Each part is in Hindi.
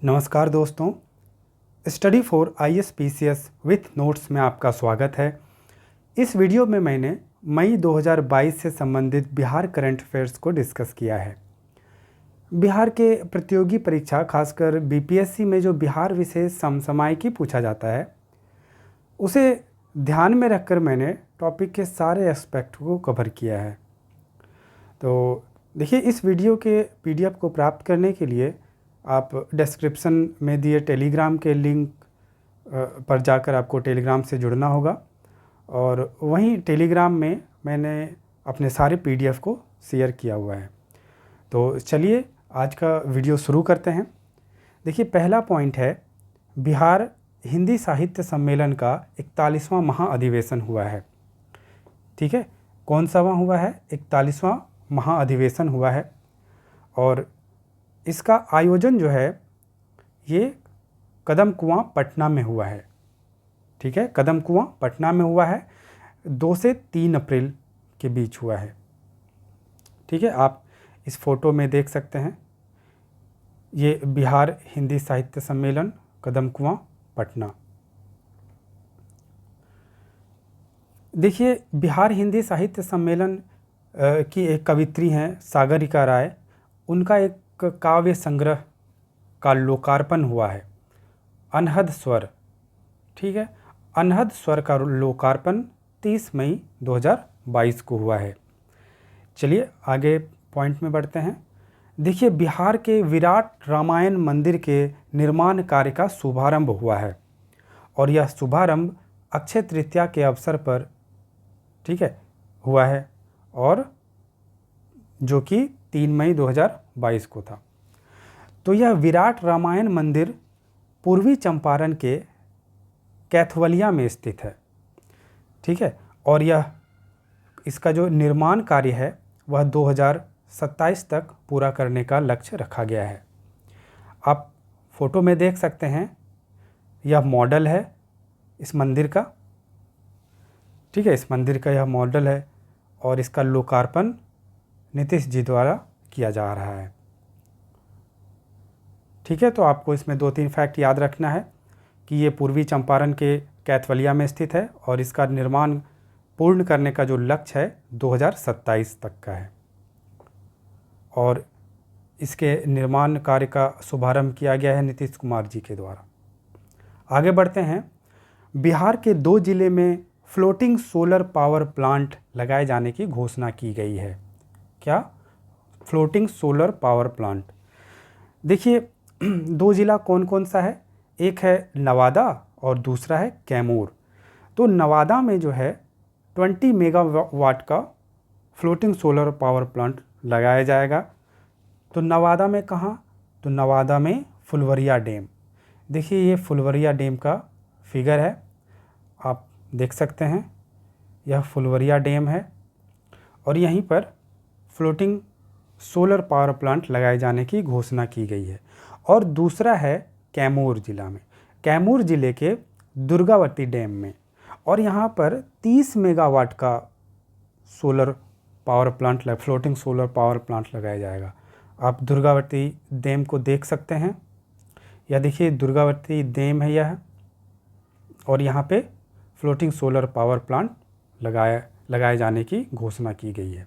नमस्कार दोस्तों, study for ISPCS with notes में आपका स्वागत है। इस वीडियो में मैंने मई 2022 से संबंधित बिहार करंट अफेयर्स को डिस्कस किया है। बिहार के प्रतियोगी परीक्षा खासकर BPSC में जो बिहार विशेष समसामयिकी पूछा जाता है उसे ध्यान में रखकर मैंने टॉपिक के सारे एस्पेक्ट को कवर किया है। तो देखिए, इस वीडियो के PDF को प्राप्त करने के लिए आप डिस्क्रिप्शन में दिए टेलीग्राम के लिंक पर जाकर आपको टेलीग्राम से जुड़ना होगा और वहीं टेलीग्राम में मैंने अपने सारे PDF को शेयर किया हुआ है। तो चलिए आज का वीडियो शुरू करते हैं। देखिए, पहला पॉइंट है, बिहार हिंदी साहित्य सम्मेलन का 41वां महाअधिवेशन हुआ है। ठीक है, कौन सा वहाँ हुआ है? 41वां महाअधिवेशन हुआ है और इसका आयोजन जो है ये कदम कुआं पटना में हुआ है। ठीक है, कदम कुआं पटना में हुआ है, 2 से 3 अप्रैल के बीच हुआ है। ठीक है, आप इस फोटो में देख सकते हैं, ये बिहार हिंदी साहित्य सम्मेलन कदम कुआं पटना। देखिए, बिहार हिंदी साहित्य सम्मेलन की एक कवित्री हैं सागरिका राय, उनका एक काव्य संग्रह का लोकार्पण हुआ है, अनहद स्वर। ठीक है, अनहद स्वर का लोकार्पण 30 मई 2022 को हुआ है। चलिए आगे पॉइंट में बढ़ते हैं। देखिए, बिहार के विराट रामायण मंदिर के निर्माण कार्य का शुभारंभ हुआ है और यह शुभारंभ अक्षय तृतीया के अवसर पर, ठीक है, हुआ है और जो कि 3 मई 2022 को था। तो यह विराट रामायण मंदिर पूर्वी चंपारण के कैथवलिया में स्थित है। ठीक है, और इसका जो निर्माण कार्य है वह 2027 तक पूरा करने का लक्ष्य रखा गया है। आप फोटो में देख सकते हैं, यह मॉडल है इस मंदिर का। ठीक है, इस मंदिर का यह मॉडल है और इसका लोकार्पण नीतीश जी द्वारा किया जा रहा है। ठीक है, तो आपको इसमें 2-3 फैक्ट याद रखना है कि ये पूर्वी चंपारण के कैथवलिया में स्थित है और इसका निर्माण पूर्ण करने का जो लक्ष्य है 2027 तक का है और इसके निर्माण कार्य का शुभारंभ किया गया है नीतीश कुमार जी के द्वारा। आगे बढ़ते हैं। बिहार के 2 जिले में फ्लोटिंग सोलर पावर प्लांट लगाए जाने की घोषणा की गई है। क्या? Floating solar power plant. देखिए, 2 जिला कौन कौन सा है? एक है नवादा और दूसरा है कैमूर। तो नवादा में जो है 20 मेगावाट का फ्लोटिंग सोलर पावर प्लांट लगाया जाएगा। तो नवादा में कहाँ? तो नवादा में फुलवरिया डैम। देखिए, ये फुलवरिया डैम का फिगर है, आप देख सकते हैं, यह फुलवरिया डैम है और यहीं पर फ्लोटिंग सोलर पावर प्लांट लगाए जाने की घोषणा की गई है। और दूसरा है कैमूर जिला में, कैमूर जिले के दुर्गावती डैम में, और यहाँ पर 30 मेगावाट का solar power plant, floating solar power plant लगाया जाएगा। आप दुर्गावती डैम को देख सकते हैं, यह देखिए दुर्गावती डैम है यह, और यहाँ पे फ्लोटिंग सोलर पावर प्लांट लगाए जाने की घोषणा की गई है।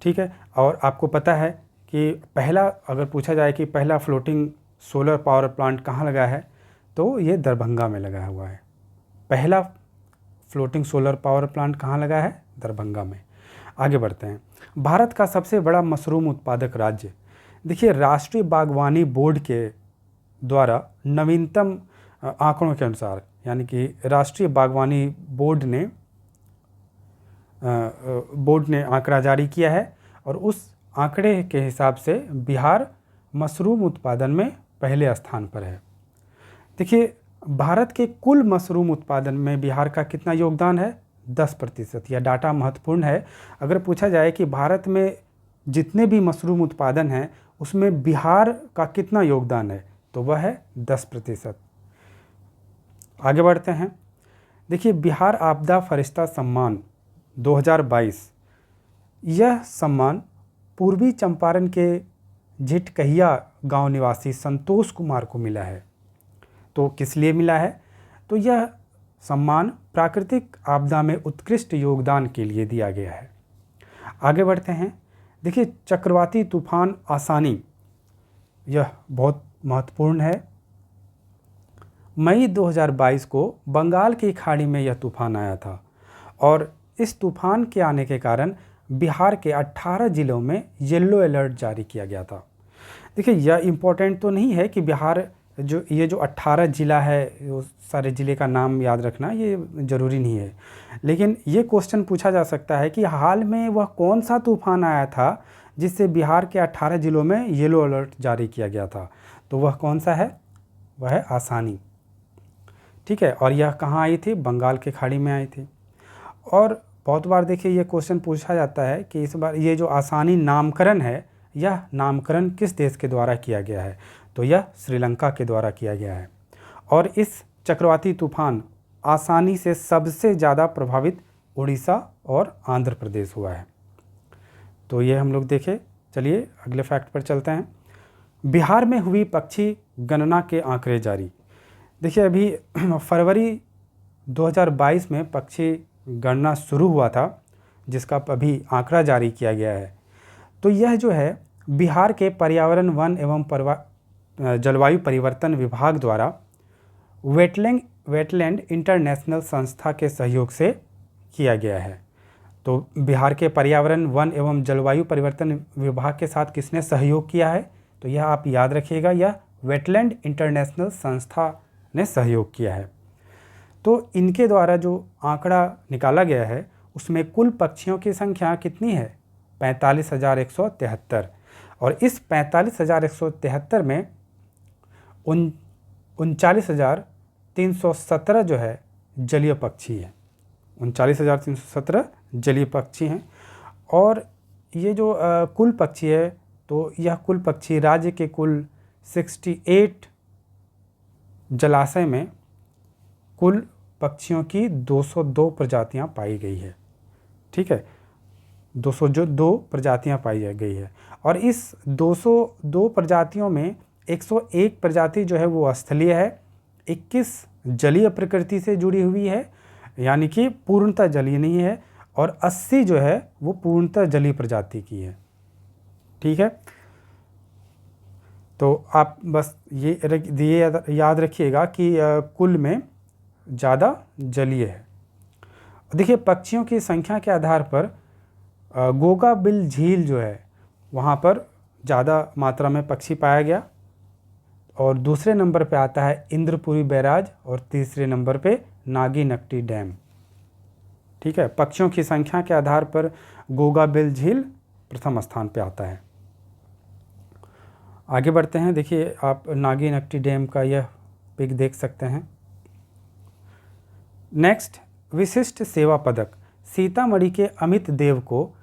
ठीक है, और आपको पता है कि पहला, अगर पूछा जाए कि पहला फ्लोटिंग सोलर पावर प्लांट कहाँ लगा है, तो ये दरभंगा में लगा हुआ है। पहला फ्लोटिंग सोलर पावर प्लांट कहाँ लगा है? दरभंगा में। आगे बढ़ते हैं। भारत का सबसे बड़ा मशरूम उत्पादक राज्य। देखिए, राष्ट्रीय बागवानी बोर्ड के द्वारा नवीनतम आंकड़ों के अनुसार, यानी कि राष्ट्रीय बागवानी बोर्ड ने आंकड़ा जारी किया है और उस आंकड़े के हिसाब से बिहार मशरूम उत्पादन में पहले स्थान पर है। देखिए, भारत के कुल मशरूम उत्पादन में बिहार का कितना योगदान है? 10%। यह डाटा महत्वपूर्ण है। अगर पूछा जाए कि भारत में जितने भी मशरूम उत्पादन हैं उसमें बिहार का कितना योगदान है, तो वह है 10%। आगे बढ़ते हैं। देखिए, बिहार आपदा फरिश्ता सम्मान 2022, यह सम्मान पूर्वी चंपारण के झिटकहिया गांव निवासी संतोष कुमार को मिला है। तो किस लिए मिला है? तो यह सम्मान प्राकृतिक आपदा में उत्कृष्ट योगदान के लिए दिया गया है। आगे बढ़ते हैं। देखिए, चक्रवाती तूफान आसानी, यह बहुत महत्वपूर्ण है। मई 2022 को बंगाल की खाड़ी में यह तूफान आया था और इस तूफान के आने के कारण बिहार के 18 जिलों में येलो अलर्ट जारी किया गया था। देखिए, यह इम्पोर्टेंट तो नहीं है कि बिहार जो 18 ज़िला है, वो सारे ज़िले का नाम याद रखना ये ज़रूरी नहीं है, लेकिन ये क्वेश्चन पूछा जा सकता है कि हाल में वह कौन सा तूफान आया था जिससे बिहार के 18 ज़िलों में येलो अलर्ट जारी किया गया था। तो वह कौन सा है? वह है आसानी। ठीक है, और यह कहाँ आई थी? बंगाल के खाड़ी में आई थी। और बहुत बार देखिए ये क्वेश्चन पूछा जाता है कि इस बार ये जो आसानी नामकरण है, यह नामकरण किस देश के द्वारा किया गया है? तो यह श्रीलंका के द्वारा किया गया है। और इस चक्रवाती तूफान आसानी से सबसे ज़्यादा प्रभावित उड़ीसा और आंध्र प्रदेश हुआ है। तो ये हम लोग देखें। चलिए अगले फैक्ट पर चलते हैं। बिहार में हुई पक्षी गणना के आंकड़े जारी। देखिए, अभी फरवरी 2022 में पक्षी गणना शुरू हुआ था, जिसका अभी आंकड़ा जारी किया गया है। तो यह जो है बिहार के पर्यावरण, वन एवं जलवायु परिवर्तन विभाग द्वारा वेटलैंड इंटरनेशनल संस्था के सहयोग से किया गया है। तो बिहार के पर्यावरण, वन एवं जलवायु परिवर्तन विभाग के साथ किसने सहयोग किया है? तो यह आप याद रखिएगा, यह वेटलैंड इंटरनेशनल संस्था ने सहयोग किया है। तो इनके द्वारा जो आंकड़ा निकाला गया है उसमें कुल पक्षियों की संख्या कितनी है? 45,173। और इस 45,173 में 39,317 जो है जलीय पक्षी है। 39,317 जलीय पक्षी हैं। और ये जो कुल पक्षी है, तो यह कुल पक्षी राज्य के कुल 68 जलाशय में कुल पक्षियों की 202 प्रजातियां पाई गई है। ठीक है, 202 प्रजातियां पाई गई है। और इस 202 प्रजातियों में 101 प्रजाति जो है वो स्थलीय है, 21 जलीय प्रकृति से जुड़ी हुई है, यानी कि पूर्णतः जलीय नहीं है, और 80 जो है वो पूर्णतः जलीय प्रजाति की है। ठीक है, तो आप बस ये याद रखिएगा कि कुल में ज़्यादा जलीय है। देखिए, पक्षियों की संख्या के आधार पर गोगा बिल झील जो है वहाँ पर ज़्यादा मात्रा में पक्षी पाया गया, और दूसरे नंबर पे आता है इंद्रपुरी बैराज, और तीसरे नंबर पे नागी नकटी डैम। ठीक है, पक्षियों की संख्या के आधार पर गोगा बिल झील प्रथम स्थान पे आता है। आगे बढ़ते हैं। देखिए, आप नागी नकटी डैम का यह पिक देख सकते हैं। नेक्स्ट, विशिष्ट सेवा पदक। सीतामढ़ी के अमित देव को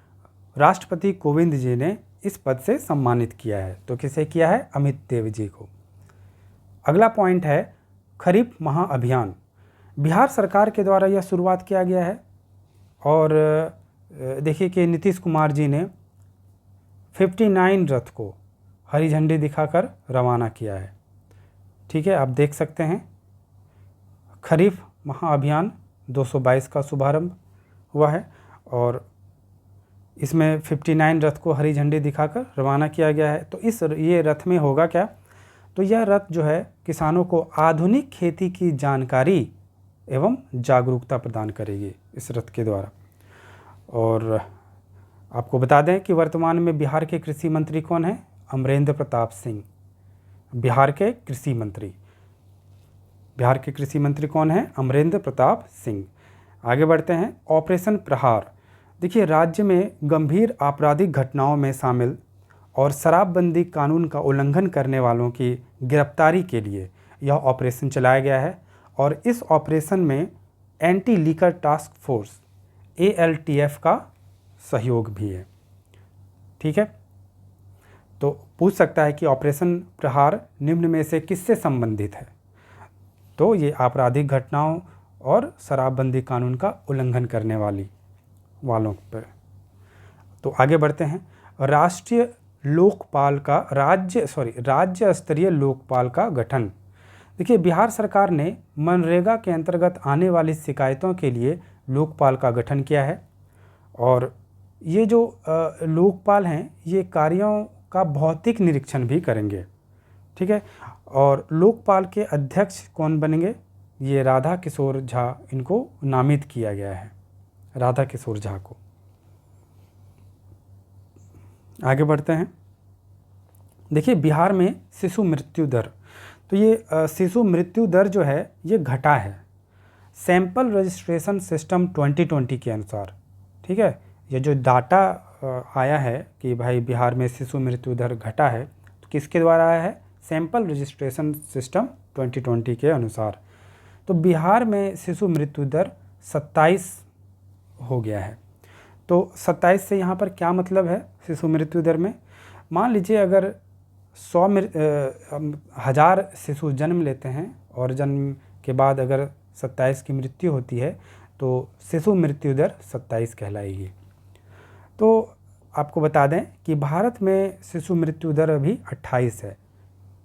राष्ट्रपति कोविंद जी ने इस पद से सम्मानित किया है। तो किसे किया है? अमित देव जी को। अगला पॉइंट है खरीफ महाअभियान। बिहार सरकार के द्वारा यह शुरुआत किया गया है, और देखिए कि नीतीश कुमार जी ने 59 रथ को हरी झंडी दिखाकर रवाना किया है। ठीक है, आप देख सकते हैं खरीफ महाअभियान 222 का शुभारंभ हुआ है, और इसमें 59 रथ को हरी झंडी दिखाकर रवाना किया गया है। तो ये रथ में होगा क्या? तो यह रथ जो है किसानों को आधुनिक खेती की जानकारी एवं जागरूकता प्रदान करेगी इस रथ के द्वारा। और आपको बता दें कि वर्तमान में बिहार के कृषि मंत्री कौन है? अमरेंद्र प्रताप सिंह, बिहार के कृषि मंत्री। बिहार के कृषि मंत्री कौन है? अमरेंद्र प्रताप सिंह। आगे बढ़ते हैं। ऑपरेशन प्रहार। देखिए, राज्य में गंभीर आपराधिक घटनाओं में शामिल और शराबबंदी कानून का उल्लंघन करने वालों की गिरफ्तारी के लिए यह ऑपरेशन चलाया गया है, और इस ऑपरेशन में anti liquor task force ALTF का सहयोग भी है। ठीक है, तो पूछ सकता है कि ऑपरेशन प्रहार निम्न में से किससे संबंधित है? तो ये आपराधिक घटनाओं और शराबबंदी कानून का उल्लंघन करने वालों पर। तो आगे बढ़ते हैं। राष्ट्रीय राज्य स्तरीय लोकपाल का गठन। देखिए, बिहार सरकार ने मनरेगा के अंतर्गत आने वाली शिकायतों के लिए लोकपाल का गठन किया है। और ये जो लोकपाल हैं, ये कार्यों का भौतिक निरीक्षण भी करेंगे। ठीक है। और लोकपाल के अध्यक्ष कौन बनेंगे? ये राधा किशोर झा, इनको नामित किया गया है, राधा किशोर झा को। आगे बढ़ते हैं। देखिए, बिहार में शिशु मृत्यु दर, तो ये शिशु मृत्यु दर जो है ये घटा है सैंपल रजिस्ट्रेशन सिस्टम 2020 के अनुसार। ठीक है, ये जो डाटा आया है कि भाई बिहार में शिशु मृत्यु दर घटा है, तो किसके द्वारा आया है? सैंपल रजिस्ट्रेशन सिस्टम 2020 के अनुसार। तो बिहार में शिशु मृत्यु दर 27 हो गया है। तो 27 से यहाँ पर क्या मतलब है शिशु मृत्यु दर में? मान लीजिए अगर 1000 शिशु जन्म लेते हैं और जन्म के बाद अगर 27 की मृत्यु होती है, तो शिशु मृत्यु दर 27 कहलाएगी। तो आपको बता दें कि भारत में शिशु मृत्यु दर अभी 28 है।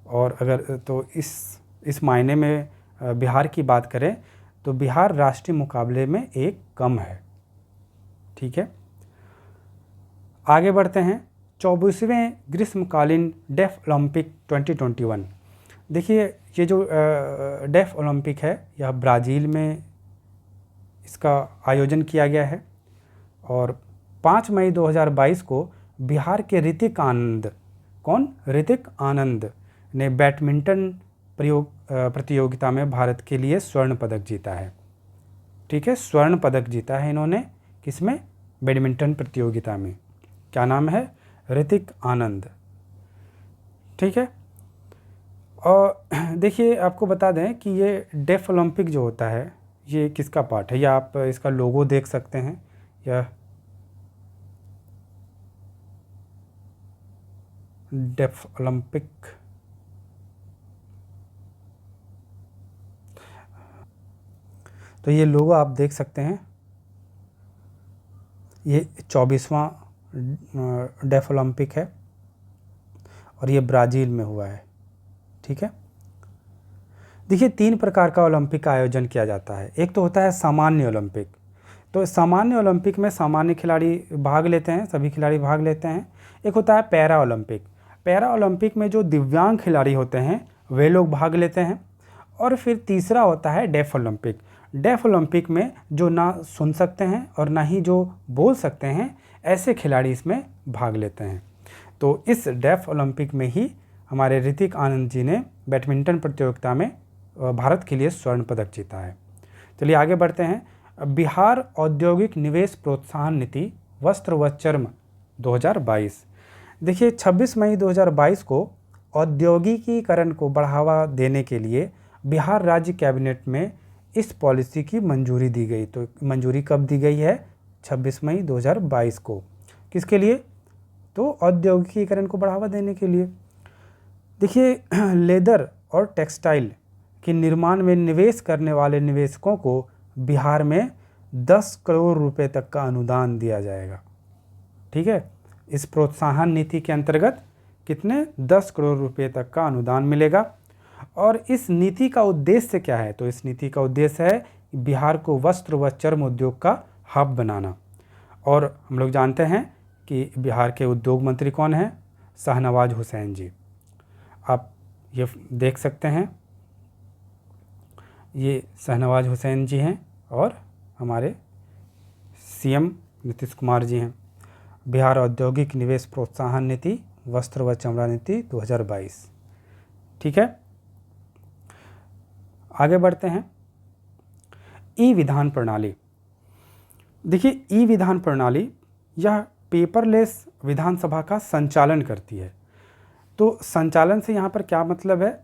और अगर तो इस मायने में बिहार की बात करें तो बिहार राष्ट्रीय मुकाबले में एक कम है। ठीक है, आगे बढ़ते हैं। 24वें ग्रीष्मकालीन डेफ ओलंपिक 2021। देखिए, ये जो डेफ ओलंपिक है यह ब्राज़ील में इसका आयोजन किया गया है। और 5 मई 2022 को बिहार के ऋतिक आनंद ने बैडमिंटन प्रतियोगिता में भारत के लिए स्वर्ण पदक जीता है। ठीक है, स्वर्ण पदक जीता है इन्होंने, किसमें? बैडमिंटन प्रतियोगिता में। क्या नाम है? ऋतिक आनंद। ठीक है। और देखिए, आपको बता दें कि ये डेफ ओलंपिक जो होता है ये किसका पार्ट है, या आप इसका लोगो देख सकते हैं। यह डेफ ओलंपिक, तो ये लोगो आप देख सकते हैं। ये 24वां डेफ ओलंपिक है और ये ब्राज़ील में हुआ है। ठीक है। देखिए, 3 प्रकार का ओलंपिक का आयोजन किया जाता है। एक तो होता है सामान्य ओलंपिक। तो सामान्य ओलंपिक में सामान्य खिलाड़ी भाग लेते हैं, सभी खिलाड़ी भाग लेते हैं। एक होता है पैरा ओलंपिक। पैरा ओलंपिक में जो दिव्यांग खिलाड़ी होते हैं वे लोग भाग लेते हैं। और फिर तीसरा होता है डेफ ओलंपिक। डेफ ओलंपिक में जो ना सुन सकते हैं और ना ही जो बोल सकते हैं, ऐसे खिलाड़ी इसमें भाग लेते हैं। तो इस डेफ ओलंपिक में ही हमारे ऋतिक आनंद जी ने बैडमिंटन प्रतियोगिता में भारत के लिए स्वर्ण पदक जीता है। चलिए आगे बढ़ते हैं। बिहार औद्योगिक निवेश प्रोत्साहन नीति वस्त्र व चर्म 2022। देखिए, 26 मई 2022 को औद्योगिकीकरण को बढ़ावा देने के लिए बिहार राज्य कैबिनेट में इस पॉलिसी की मंजूरी दी गई। तो मंजूरी कब दी गई है? 26 मई 2022 को। किसके लिए? तो औद्योगिकीकरण को बढ़ावा देने के लिए। देखिए, लेदर और टेक्सटाइल के निर्माण में निवेश करने वाले निवेशकों को बिहार में 10 करोड़ रुपए तक का अनुदान दिया जाएगा। ठीक है, इस प्रोत्साहन नीति के अंतर्गत कितने? 10 करोड़ रुपए तक का अनुदान मिलेगा। और इस नीति का उद्देश्य क्या है? तो इस नीति का उद्देश्य है बिहार को वस्त्र व चर्म उद्योग का हब बनाना। और हम लोग जानते हैं कि बिहार के उद्योग मंत्री कौन हैं? शाहनवाज हुसैन जी। आप ये देख सकते हैं, ये शाहनवाज हुसैन जी हैं और हमारे सीएम नीतीश कुमार जी हैं। बिहार औद्योगिक निवेश प्रोत्साहन नीति वस्त्र व चमड़ा नीति 2022। ठीक है, आगे बढ़ते हैं। ई विधान प्रणाली। देखिए, ई विधान प्रणाली यह पेपरलेस विधानसभा का संचालन करती है। तो संचालन से यहाँ पर क्या मतलब है?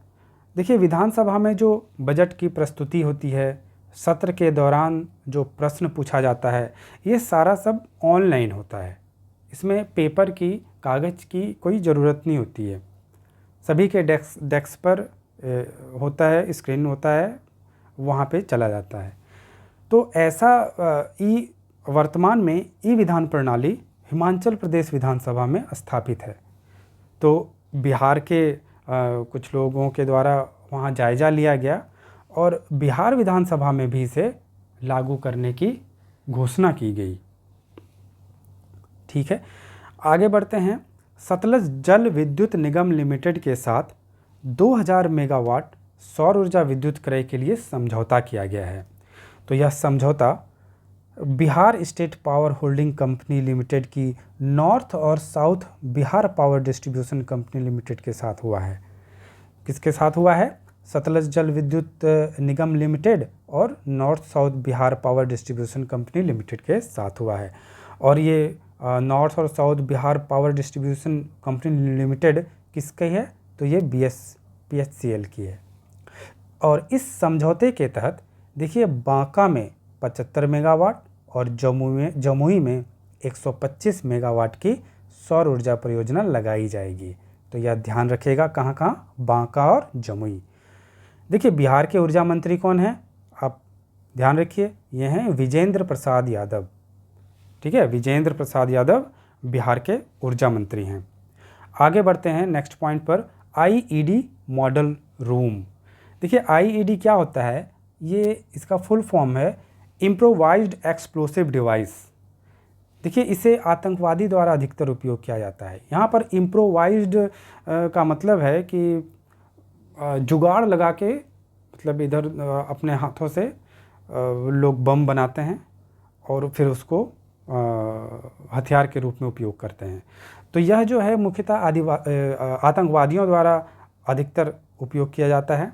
देखिए, विधानसभा में जो बजट की प्रस्तुति होती है, सत्र के दौरान जो प्रश्न पूछा जाता है, ये सारा सब ऑनलाइन होता है। इसमें पेपर की, कागज़ की कोई ज़रूरत नहीं होती है। सभी के डेस्क पर होता है, स्क्रीन होता है, वहाँ पे चला जाता है। तो ऐसा वर्तमान में ई विधान प्रणाली हिमाचल प्रदेश विधानसभा में स्थापित है। तो बिहार के कुछ लोगों के द्वारा वहाँ जायज़ा लिया गया और बिहार विधानसभा में भी इसे लागू करने की घोषणा की गई। ठीक है, आगे बढ़ते हैं। सतलज जल विद्युत निगम लिमिटेड के साथ 2000 मेगावाट सौर ऊर्जा विद्युत क्रय के लिए समझौता किया गया है। तो यह समझौता Bihar state power holding company limited की नॉर्थ और south Bihar power distribution company limited के साथ हुआ है। किसके साथ हुआ है? सतलज जल विद्युत निगम लिमिटेड और north south Bihar power distribution company limited के साथ हुआ है। और ये नॉर्थ और south Bihar power distribution company limited किसकी है? तो ये BSPHCL की है। और इस समझौते के तहत देखिए बांका में 75 मेगावाट और जमुई में 125 मेगावाट की सौर ऊर्जा परियोजना लगाई जाएगी। तो यह ध्यान रखिएगा, कहाँ कहाँ? बांका और जमुई। देखिए बिहार के ऊर्जा मंत्री कौन है? आप ध्यान रखिए, ये हैं विजेंद्र प्रसाद यादव। ठीक है, विजेंद्र प्रसाद यादव बिहार के ऊर्जा मंत्री हैं। आगे बढ़ते हैं नेक्स्ट पॉइंट पर, IED मॉडल रूम। देखिए IED क्या होता है? ये इसका फुल फॉर्म है इम्प्रोवाइज्ड एक्सप्लोसिव डिवाइस। देखिए इसे आतंकवादी द्वारा अधिकतर उपयोग किया जाता है। यहाँ पर इम्प्रोवाइज्ड का मतलब है कि जुगाड़ लगा के, मतलब इधर अपने हाथों से लोग बम बनाते हैं और फिर उसको हथियार के रूप में उपयोग करते हैं। तो यह जो है मुख्यतः आतंकवादियों द्वारा अधिकतर उपयोग किया जाता है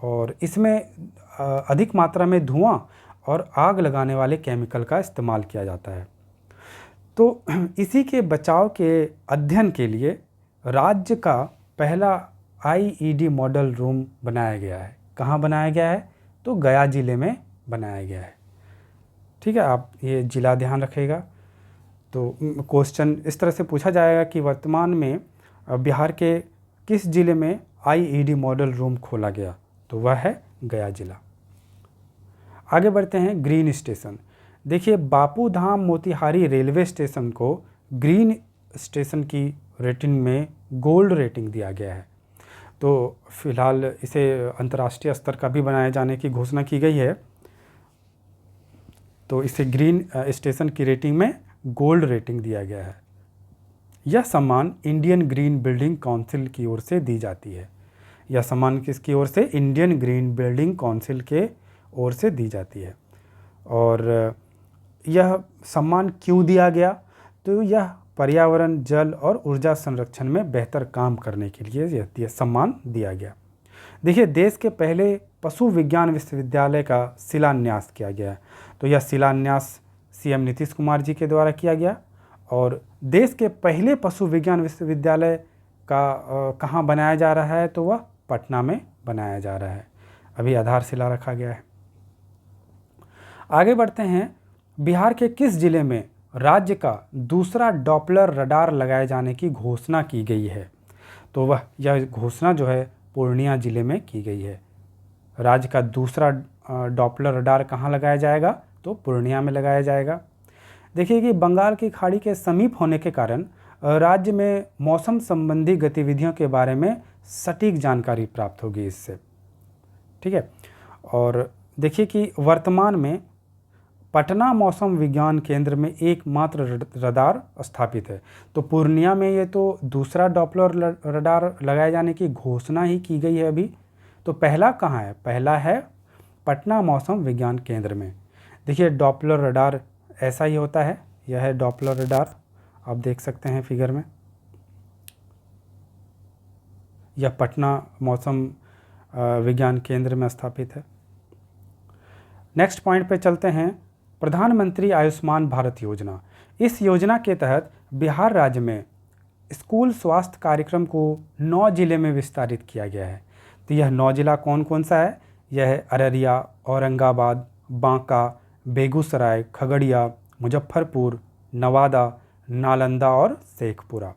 और इसमें अधिक मात्रा में धुआं और आग लगाने वाले केमिकल का इस्तेमाल किया जाता है। तो इसी के बचाव के अध्ययन के लिए राज्य का पहला IED मॉडल रूम बनाया गया है। कहाँ बनाया गया है? तो गया जिले में बनाया गया है। ठीक है, आप ये जिला ध्यान रखिएगा। तो क्वेश्चन इस तरह से पूछा जाएगा कि वर्तमान में बिहार के किस जिले में IED मॉडल रूम खोला गया? तो वह है गया जिला। आगे बढ़ते हैं, ग्रीन स्टेशन। देखिए बापू धाम मोतिहारी रेलवे स्टेशन को ग्रीन स्टेशन की रेटिंग में गोल्ड रेटिंग दिया गया है। तो फिलहाल इसे अंतर्राष्ट्रीय स्तर का भी बनाए जाने की घोषणा की गई है। तो इसे ग्रीन स्टेशन की रेटिंग में गोल्ड रेटिंग दिया गया है। यह सम्मान इंडियन ग्रीन बिल्डिंग काउंसिल की ओर से दी जाती है। यह सम्मान किसकी ओर से? इंडियन ग्रीन बिल्डिंग काउंसिल के ओर से दी जाती है। और यह सम्मान क्यों दिया गया? तो यह पर्यावरण, जल और ऊर्जा संरक्षण में बेहतर काम करने के लिए यह सम्मान दिया गया। देखिए देश के पहले पशु विज्ञान विश्वविद्यालय का शिलान्यास किया गया। तो यह शिलान्यास CM नीतीश कुमार जी के द्वारा किया गया। और देश के पहले पशु विज्ञान विश्वविद्यालय का कहाँ बनाया जा रहा है? तो वह पटना में बनाया जा रहा है। अभी आधारशिला रखा गया है। आगे बढ़ते हैं, बिहार के किस जिले में राज्य का दूसरा डॉपलर रडार लगाए जाने की घोषणा की गई है? तो यह घोषणा जो है पूर्णिया जिले में की गई है। राज्य का दूसरा डॉपलर रडार कहाँ लगाया जाएगा? तो पूर्णिया में लगाया जाएगा। देखिए कि बंगाल की खाड़ी के समीप होने के कारण राज्य में मौसम संबंधी गतिविधियों के बारे में सटीक जानकारी प्राप्त होगी इससे। ठीक है, और देखिए कि वर्तमान में पटना मौसम विज्ञान केंद्र में एकमात्र रडार स्थापित है। तो पूर्णिया में ये तो दूसरा डॉपलर रडार लगाए जाने की घोषणा ही की गई है अभी। तो पहला कहाँ है? पहला है पटना मौसम विज्ञान केंद्र में। देखिए डॉपलर रडार ऐसा ही होता है। यह है डॉपलर रडार, आप देख सकते हैं फिगर में। यह पटना मौसम विज्ञान केंद्र में स्थापित है। नेक्स्ट पॉइंट पे चलते हैं, प्रधानमंत्री आयुष्मान भारत योजना। इस योजना के तहत बिहार राज्य में स्कूल स्वास्थ्य कार्यक्रम को 9 जिले में विस्तारित किया गया है। तो यह 9 जिला कौन कौन सा है? यह है अररिया, औरंगाबाद, बांका, बेगूसराय, खगड़िया, मुजफ्फरपुर, नवादा, नालंदा और शेखपुरा।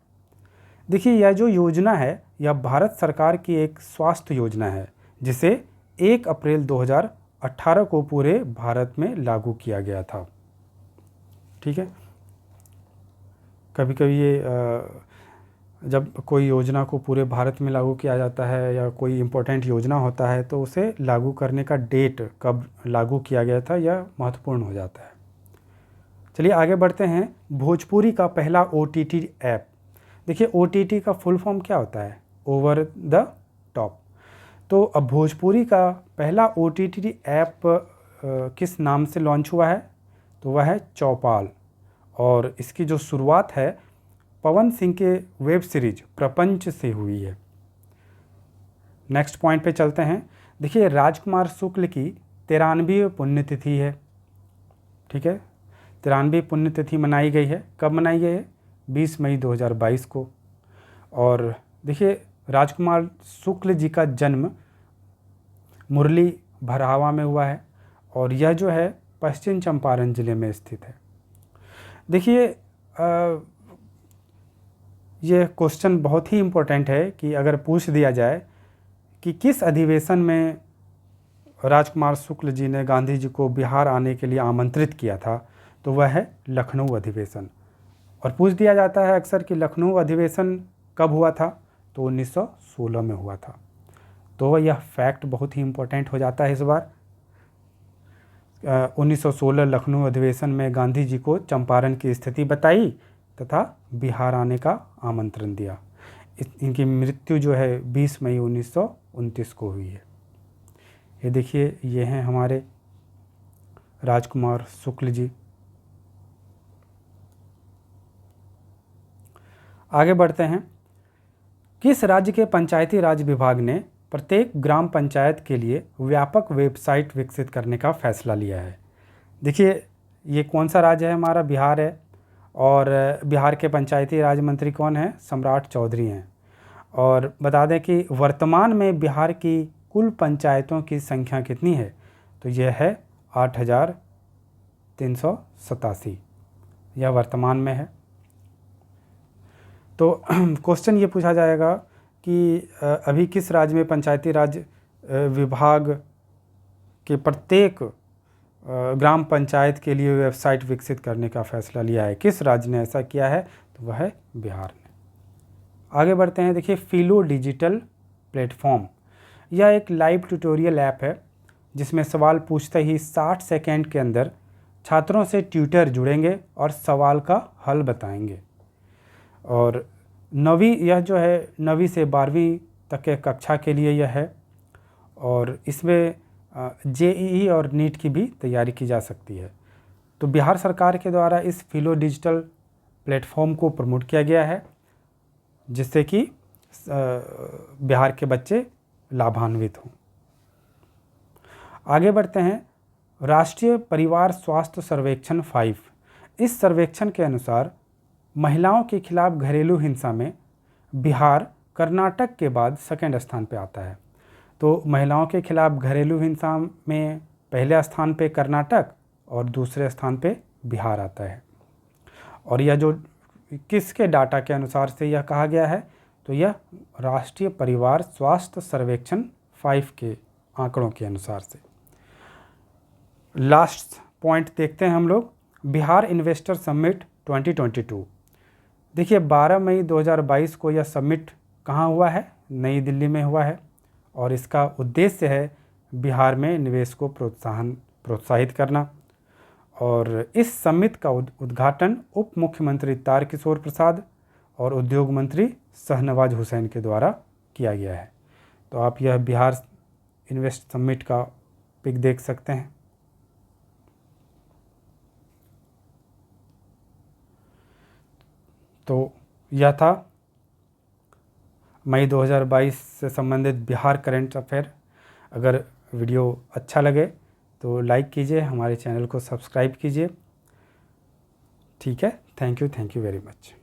देखिए यह जो योजना है यह भारत सरकार की एक स्वास्थ्य योजना है जिसे 1 अप्रैल 2018 को पूरे भारत में लागू किया गया था। ठीक है, कभी कभी ये जब कोई योजना को पूरे भारत में लागू किया जाता है या कोई इम्पोर्टेंट योजना होता है तो उसे लागू करने का डेट कब लागू किया गया था यह महत्वपूर्ण हो जाता है। चलिए आगे बढ़ते हैं। भोजपुरी का पहला OTT ऐप। देखिए OTT का फुल फॉर्म क्या होता है? Over the top. तो अब भोजपुरी का पहला OTT ऐप किस नाम से लॉन्च हुआ है? तो वह है चौपाल, और इसकी जो शुरुआत है पवन सिंह के वेब सीरीज प्रपंच से हुई है। नेक्स्ट पॉइंट पे चलते हैं। देखिए राजकुमार शुक्ल की 93वीं पुण्यतिथि है। ठीक है, 93वीं पुण्यतिथि मनाई गई है। कब मनाई गई है? 20 मई 2022 को। और देखिए राजकुमार शुक्ल जी का जन्म मुरली भरावा में हुआ है, और यह जो है पश्चिम चंपारण जिले में स्थित है। देखिए ये क्वेश्चन बहुत ही इम्पोर्टेंट है कि अगर पूछ दिया जाए कि किस अधिवेशन में राजकुमार शुक्ल जी ने गांधी जी को बिहार आने के लिए आमंत्रित किया था, तो वह है लखनऊ अधिवेशन। और पूछ दिया जाता है अक्सर कि लखनऊ अधिवेशन कब हुआ था? तो 1916 में हुआ था। तो यह फैक्ट बहुत ही इम्पोर्टेंट हो जाता है इस बार। 1916 लखनऊ अधिवेशन में गांधी जी को चंपारण की स्थिति बताई तथा बिहार आने का आमंत्रण दिया। इनकी मृत्यु जो है 20 मई 1929 को हुई है। ये देखिए ये हैं हमारे राजकुमार शुक्ल जी। आगे बढ़ते हैं। किस राज्य के पंचायती राज विभाग ने प्रत्येक ग्राम पंचायत के लिए व्यापक वेबसाइट विकसित करने का फैसला लिया है? देखिए ये कौन सा राज्य है? हमारा बिहार है। और बिहार के पंचायती राज मंत्री कौन है? सम्राट चौधरी हैं। और बता दें कि वर्तमान में बिहार की कुल पंचायतों की संख्या कितनी है? तो यह है 8,387। यह वर्तमान में है। तो क्वेश्चन ये पूछा जाएगा कि अभी किस राज्य में पंचायती राज विभाग के प्रत्येक ग्राम पंचायत के लिए वेबसाइट विकसित करने का फैसला लिया है? किस राज्य ने ऐसा किया है? तो वह है बिहार ने। आगे बढ़ते हैं। देखिए फिलो डिजिटल प्लेटफॉर्म, यह एक लाइव ट्यूटोरियल ऐप है जिसमें सवाल पूछते ही 60 सेकेंड के अंदर छात्रों से ट्यूटर जुड़ेंगे और सवाल का हल बताएंगे। और यह जो है 9वीं से 12वीं तक के कक्षा के लिए यह है, और इसमें JEE और नीट की भी तैयारी की जा सकती है। तो बिहार सरकार के द्वारा इस फिलो डिजिटल प्लेटफॉर्म को प्रमोट किया गया है जिससे कि बिहार के बच्चे लाभान्वित हों। आगे बढ़ते हैं। राष्ट्रीय परिवार स्वास्थ्य सर्वेक्षण 5, इस सर्वेक्षण के अनुसार महिलाओं के खिलाफ घरेलू हिंसा में बिहार कर्नाटक के बाद सेकंड स्थान पे आता है। तो महिलाओं के खिलाफ घरेलू हिंसा में पहले स्थान पे कर्नाटक और दूसरे स्थान पे बिहार आता है। और यह जो किसके डाटा के अनुसार से यह कहा गया है? तो यह राष्ट्रीय परिवार स्वास्थ्य सर्वेक्षण 5 के आंकड़ों के अनुसार से। लास्ट पॉइंट देखते हैं हम लोग। Bihar investor summit 2022। देखिए 12 मई 2022 को यह समिट कहाँ हुआ है? नई दिल्ली में हुआ है, और इसका उद्देश्य है बिहार में निवेश को प्रोत्साहित करना। और इस समिट का उद्घाटन उप मुख्यमंत्री तारकिशोर प्रसाद और उद्योग मंत्री शाहनवाज हुसैन के द्वारा किया गया है। तो आप यह बिहार इन्वेस्ट समिट का पिक देख सकते हैं। तो यह था मई 2022 से संबंधित बिहार करंट अफेयर। अगर वीडियो अच्छा लगे तो लाइक कीजिए, हमारे चैनल को सब्सक्राइब कीजिए। ठीक है, थैंक यू वेरी मच।